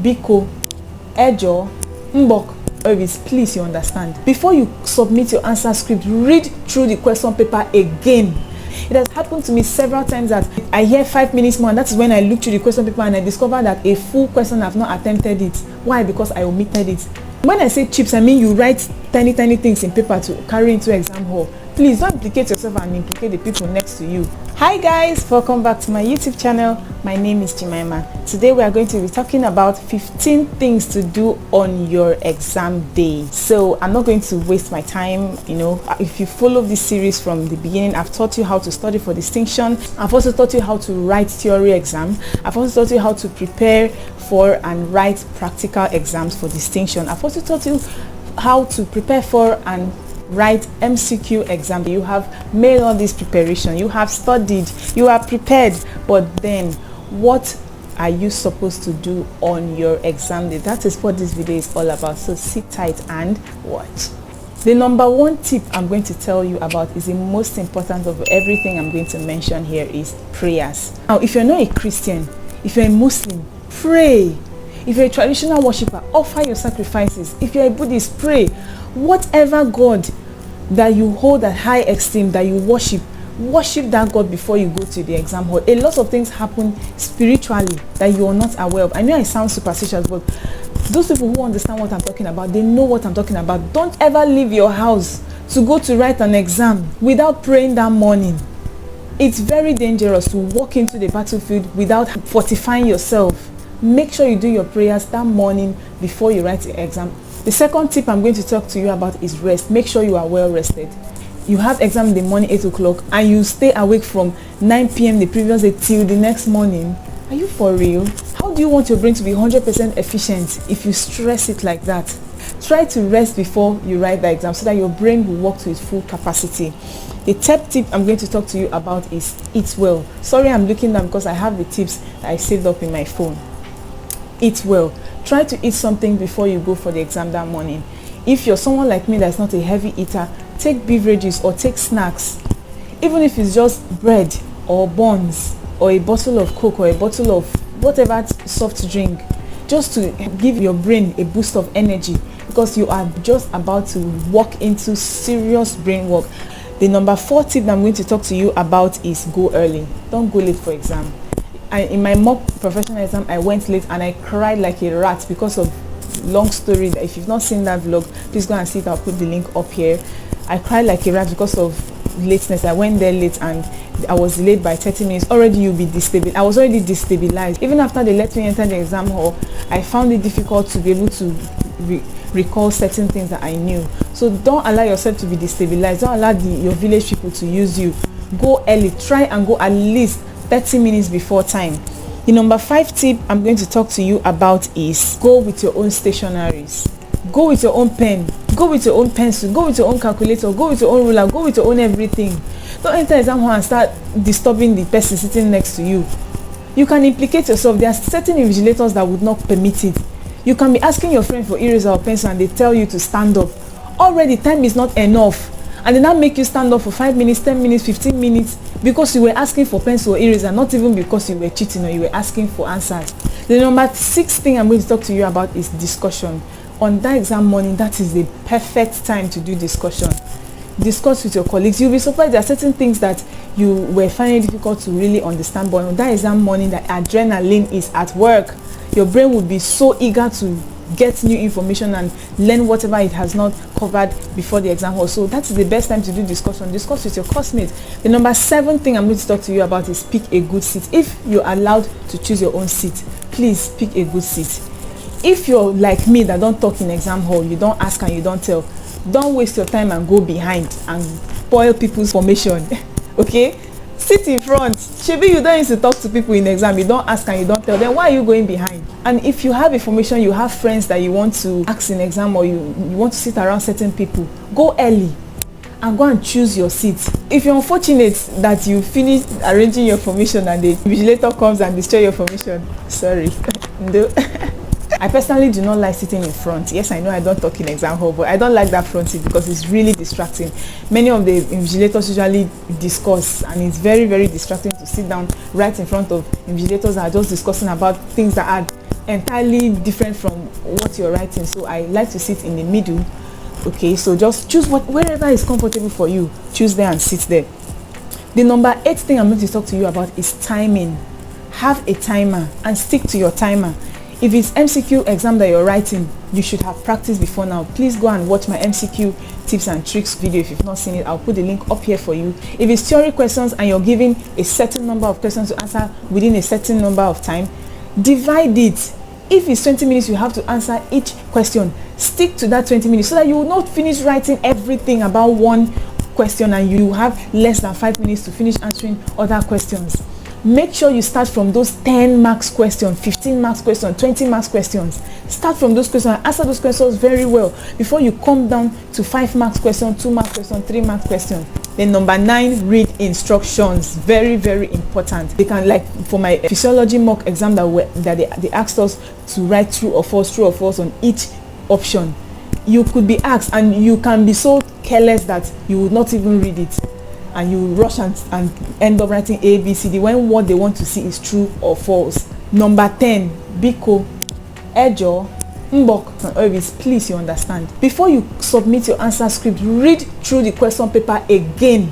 Biko, Ejo, Mbok, Mbbs, please, you understand. Before you submit your answer script, read through the question paper again. It has happened to me several times that I hear 5 minutes more, and that is when I look through the question paper and I discover that a full question I have not attempted it. Why? Because I omitted it. When I say chips, I mean you write tiny things in paper to carry into exam hall. Please don't implicate yourself and implicate the people next to you. Hi guys, welcome back to my YouTube channel. My name is Jemima. Today we are going to be talking about 15 things to do on your exam day. So I'm not going to waste my time. If you follow this series from the beginning, I've taught you how to study for distinction. I've also taught you how to write theory exam. I've also taught you how to prepare for and write practical exams for distinction. I've also taught you how to prepare for and write MCQ exam. You have made all this preparation, you have studied, you are prepared, but then what are you supposed to do on your exam day? That is what this video is all about. So sit tight and watch. The number one tip I'm going to tell you about is the most important of everything I'm going to mention here is prayers. Now, if you're not a Christian, if you're a Muslim, pray. If you're a traditional worshiper, offer your sacrifices. If you're a Buddhist, pray. Whatever God that you hold at high esteem, that you worship that God before you go to the exam hall. A lot of things happen spiritually that you are not aware of. I know I sound superstitious, but those people who understand what I'm talking about, they know what I'm talking about. Don't ever leave your house to go to write an exam without praying that morning. It's very dangerous to walk into the battlefield without fortifying yourself. Make sure you do your prayers that morning before you write the exam. The second tip I'm going to talk to you about is rest. Make sure you are well rested. You have exam in the morning 8 o'clock and you stay awake from 9 p.m. the previous day till the next morning. Are you for real? How do you want your brain to be 100% efficient if you stress it like that? Try to rest before you write the exam so that your brain will work to its full capacity. The third tip I'm going to talk to you about is eat well. Sorry, I'm looking down because I have the tips that I saved up in my phone. Eat well. Try to eat something before you go for the exam that morning. If you're someone like me that's not a heavy eater, take beverages or take snacks. Even if it's just bread or buns or a bottle of Coke or a bottle of whatever soft drink, just to give your brain a boost of energy, because you are just about to walk into serious brain work. The number 4 tip that I'm going to talk to you about is go early. Don't go late for exam. In my mock professional exam, I went late and I cried like a rat because of long story. If you've not seen that vlog, please go and see it. I'll put the link up here. I cried like a rat because of lateness. I went there late and I was delayed by 30 minutes. Already you'll be destabilized. I was already destabilized. Even after they let me enter the exam hall, I found it difficult to be able to recall certain things that I knew. So don't allow yourself to be destabilized. Don't allow your village people to use you. Go early. Try and go at least 30 minutes before time. The number 5 tip I'm going to talk to you about is go with your own stationaries. Go with your own pen. Go with your own pencil. Go with your own calculator. Go with your own ruler. Go with your own everything. Don't enter exam hall and start disturbing the person sitting next to you. You can implicate yourself. There are certain invigilators that would not permit it. You can be asking your friend for eraser or pencil and they tell you to stand up. Already time is not enough. And they now make you stand up for 5 minutes, 10 minutes, 15 minutes because you were asking for pencil or eraser, not even because you were cheating or you were asking for answers. The number 6 thing I'm going to talk to you about is discussion. On that exam morning, that is the perfect time to do discussion. Discuss with your colleagues. You'll be surprised there are certain things that you were finding difficult to really understand, but on that exam morning, the adrenaline is at work. Your brain will be so eager to get new information and learn whatever it has not covered before the exam hall. So that is the best time to do discussion. Discuss with your classmates. The number 7 thing I'm going to talk to you about is pick a good seat. If you're allowed to choose your own seat, please pick a good seat. If you're like me that don't talk in exam hall, you don't ask and you don't tell, don't waste your time and go behind and spoil people's formation. Okay? Sit in front. Shebi, you don't need to talk to people in exam. You don't ask and you don't tell. Then why are you going behind? And if you have information, you have friends that you want to ask in exam or you want to sit around certain people, go early and go and choose your seat. If you're unfortunate that you finish arranging your formation and the invigilator comes and destroy your formation, sorry. No. I personally do not like sitting in front. Yes, I know I don't talk in exam hall, but I don't like that front seat because it's really distracting. Many of the invigilators usually discuss, and it's very, very distracting to sit down right in front of invigilators that are just discussing about things that are entirely different from what you're writing, so I like to sit in the middle. Okay, so just choose wherever is comfortable for you. Choose there and sit there. The number 8 thing I'm going to talk to you about is timing. Have a timer and stick to your timer. If it's MCQ exam that you're writing, you should have practiced before now. Please go and watch my MCQ tips and tricks video if you've not seen it. I'll put the link up here for you. If it's theory questions and you're given a certain number of questions to answer within a certain number of time, divide it. If it's 20 minutes, you have to answer each question. Stick to that 20 minutes so that you will not finish writing everything about one question and you have less than 5 minutes to finish answering other questions. Make sure you start from those 10 marks questions, 15 marks questions, 20 marks questions. Start from those questions and answer those questions very well before you come down to 5 marks question, 2 marks question, 3 marks question. Then number 9, read instructions. Very, very important. They can, like for my physiology mock exam that they asked us to write true or false on each option. You could be asked and you can be so careless that you would not even read it. And you rush and end up writing A, B, C, D when what they want to see is true or false. Number 10, Biko, Ejo, Mbok, and Mbbs, please, you understand. Before you submit your answer script, read through the question paper again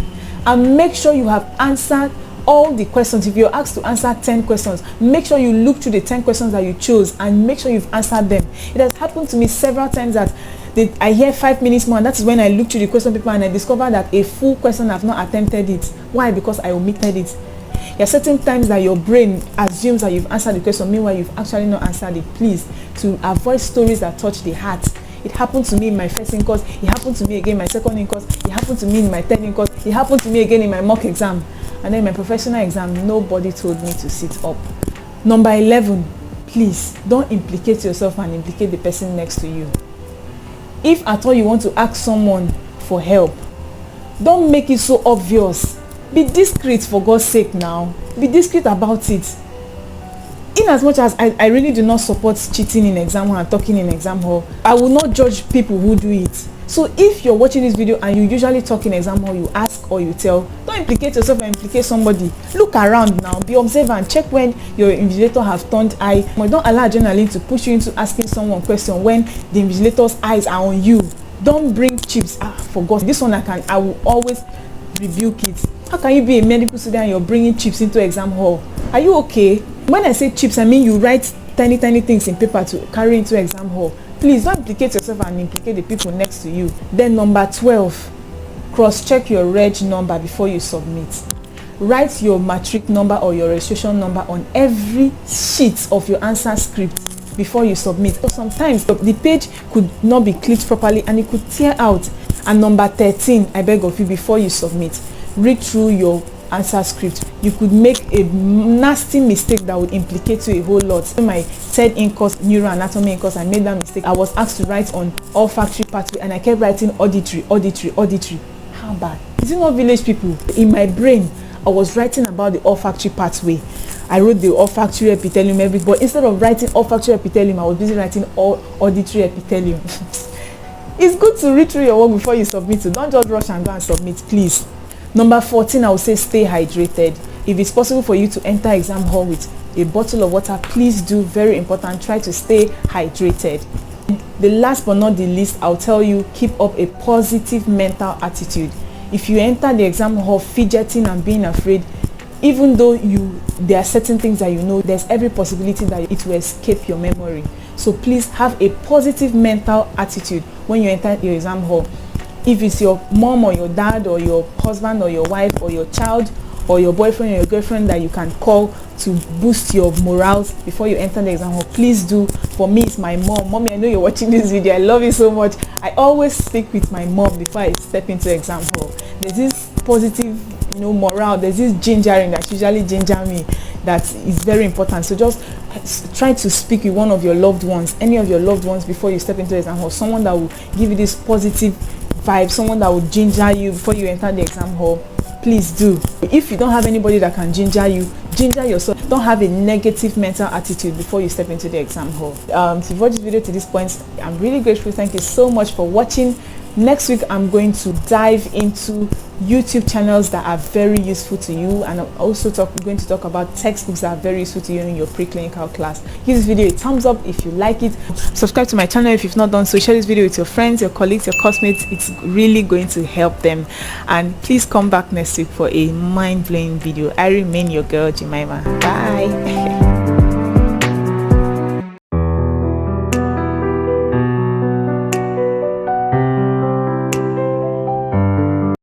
and make sure you have answered all the questions. If you're asked to answer 10 questions, make sure you look through the 10 questions that you chose and make sure you've answered them. It has happened to me several times that I hear 5 minutes more, and that is when I look through the question paper and I discover that a full question I've not attempted it. Why? Because I omitted it. There are certain times that your brain assumes that you've answered the question, meanwhile you've actually not answered it. Please, to avoid stories that touch the heart. It happened to me in my first course, it happened to me again in my second course, it happened to me in my third course, it happened to me again in my mock exam. And then in my professional exam, nobody told me to sit up. Number 11, please don't implicate yourself and implicate the person next to you. If at all you want to ask someone for help, don't make it so obvious. Be discreet, for God's sake now. Be discreet about it. In as much as I really do not support cheating in exam hall and talking in exam hall, I will not judge people who do it. So if you're watching this video and you usually talk in exam hall, you ask or you tell, don't implicate yourself and implicate somebody. Look around now, be observant, check when your invigilator have turned eye. Don't allow adrenaline to push you into asking someone question when the invigilator's eyes are on you. Don't bring chips. For God, this one I will always rebuke it. How can you be a medical student and you're bringing chips into exam hall? Are you okay? When I say chips, I mean you write tiny things in paper to carry into exam hall. Please don't implicate yourself and implicate the people next to you. Then number 12, cross-check your reg number before you submit. Write your matric number or your registration number on every sheet of your answer script before you submit. So sometimes the page could not be clipped properly and it could tear out. And number 13, I beg of you, before you submit, read through your answer script. You could make a nasty mistake that would implicate you a whole lot. In my third course, neuroanatomy course, I made that mistake. I was asked to write on olfactory pathway and I kept writing auditory. How bad? Is it not village people? In my brain, I was writing about the olfactory pathway. I wrote the olfactory epithelium, but instead of writing olfactory epithelium, I was busy writing auditory epithelium. It's good to read through your work before you submit it. Don't just rush and go and submit, please. Number 14, I would say stay hydrated. If it's possible for you to enter exam hall with a bottle of water, please do. Very important. Try to stay hydrated. The last but not the least, I'll tell you, keep up a positive mental attitude. If you enter the exam hall fidgeting and being afraid, even though there are certain things that you know, there's every possibility that it will escape your memory. So please have a positive mental attitude when you enter your exam hall. If it's your mom or your dad or your husband or your wife or your child or your boyfriend or your girlfriend that you can call to boost your morals before you enter the exam hall, please do. For me, it's my mom. Mommy, I know you're watching this video. I love you so much. I always speak with my mom before I step into exam hall. There's this positive, morale. There's this gingering that usually ginger me that is very important. So just try to speak with one of your loved ones, any of your loved ones, before you step into the exam hall. Someone that will give you this positive vibe, someone that will ginger you before you enter the exam hall. Please do. If you don't have anybody that can ginger you, ginger yourself. Don't have a negative mental attitude before you step into the exam hall. If you watched this video to this point, I'm really grateful. Thank you so much for watching. Next week I'm going to dive into YouTube channels that are very useful to you, and I'm also going to talk about textbooks that are very useful to you in your preclinical class. Give this video a thumbs up if you like it. Subscribe to my channel if you've not done so. Share this video with your friends, your colleagues, your classmates. It's really going to help them. And please come back next week for a mind-blowing video. I remain your girl Jemima. Bye.